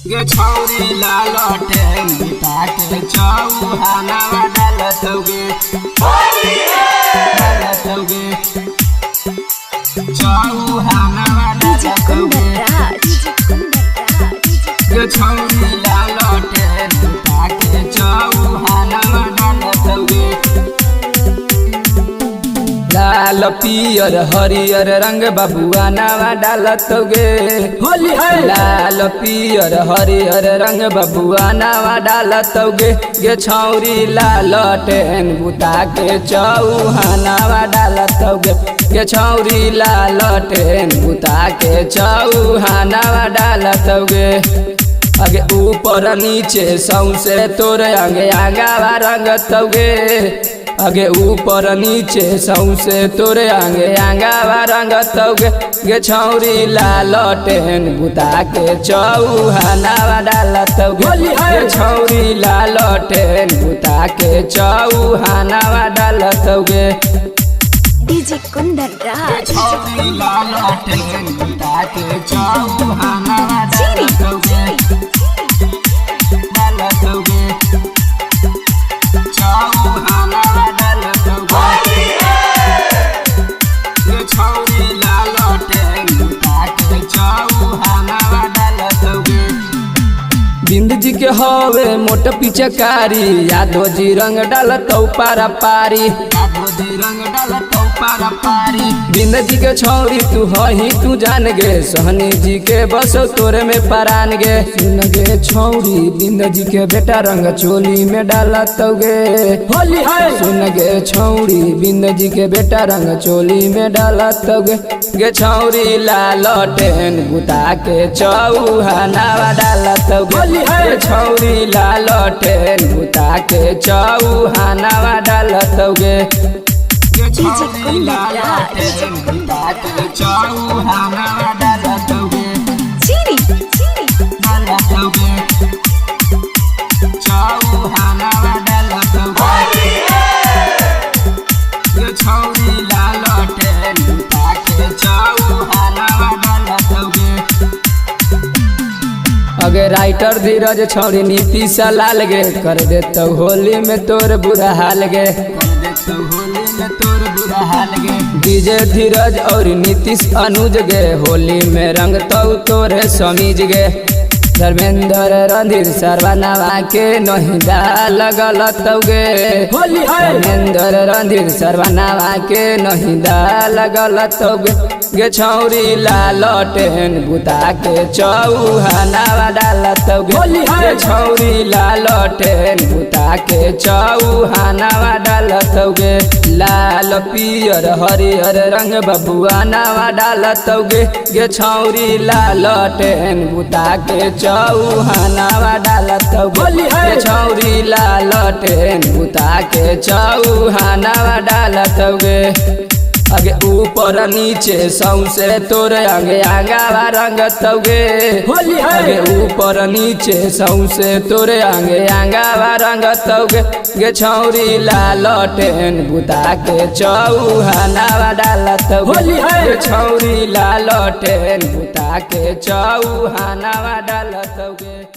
गे छौरी लालटे ताके चौहानवा डालतौगे चौहानवा डालतौगे गे छौरी लालटे ताके चौहानवा डालतौगे। लाल पियर हरियर रंग बबुआ नावा डालतौगे होली है। लाल पियर हरियर रंग बबुआ नावा डालतौगे गे छौरी लालटेन बुता के चौहानवा डालतौगे गे छौरी लालटेन बुता के चौहानवा डालतौगे। आगे ऊपर नीचे सौसे तोरे अंगे आगावा रंगतौगे आगे ऊपर नीचे सौसे तोरे आगे आगावा रंगतौगे गे छौरी लालटेन बुता के चौहानवा डालतौगे गे छौरी लालटेन बुता के चौहानवा डालतौगे। डीजे कुंदन राज छौरी लालटेन बुता के चौहानवा डालतौगे चौहानवा डालतौगे गे छौरी लालटेन बुता के चौहानवा डालतौगे। बिंद जी के हवे मोट पिचकारी यादव जी रंग डालतौ पारा पारी यादव जी रंग डालतौ पारा पारी। बिंद जी के छौरी तू हही तू जान गे सहनी जी के बसो तोरे में परान गे सुन गे छौरी बिंद जी के बेटा रंग चोली में डालतौगे होली है। सुन गे छौरी बिंद जी के बेटा रंग चोली में डालतौगे गे छौरी लालटेन बुता के चौहानवा डालतौगे गे छौरी लालटेन बुता के चौहानवा डालतौगे गे छौरी लालटेन बुता के चौहानवा डालतौगे डालतौगे चौहानवा डालतौगे गे छौरी लालटेन बुता के चौहानवा डालतौगे। अगे राइटर धीरज छौरी नीतीश लाल गे कर देतौ होली में तोर बुरा हाल गे कर देतौ होली में तोर बुरा हाल गे। डीजे धीरज और नीतीश अनुज गे होली में रंगतौ तोरे समीज गे धर्मेंद्र रणधीर सर्वनावा के नहीं डाल गलतौगे होली है। धर्मेंद्र रणधीर सर्वनावा के नहीं डाल गलतौगे गे छौरी लालटेन बुता के चौहानवा डालतौगे होली है। गे छौरी लालटेन बुता के चौहानवा डालतौगे लाल पियर हरियर रंग बबुआ नावा डालतौगे गे छौरी लालटेन बुता के चौहानवा डालतौगे होली है। गे छौरी लालटेन बुता के चौहानवा डालतौगे आगे ऊपर नीचे सौसे तोरे आगे आगावा रंगतौगे होली है। आगे ऊपर नीचे सौसे तोरे आगे आगावा रंगतौगे गे छौरी लालटेन बुता के चौहानवा डालतौगे होली है। गे छौरी लालटेन बुता के चौहानवा डालतौगे।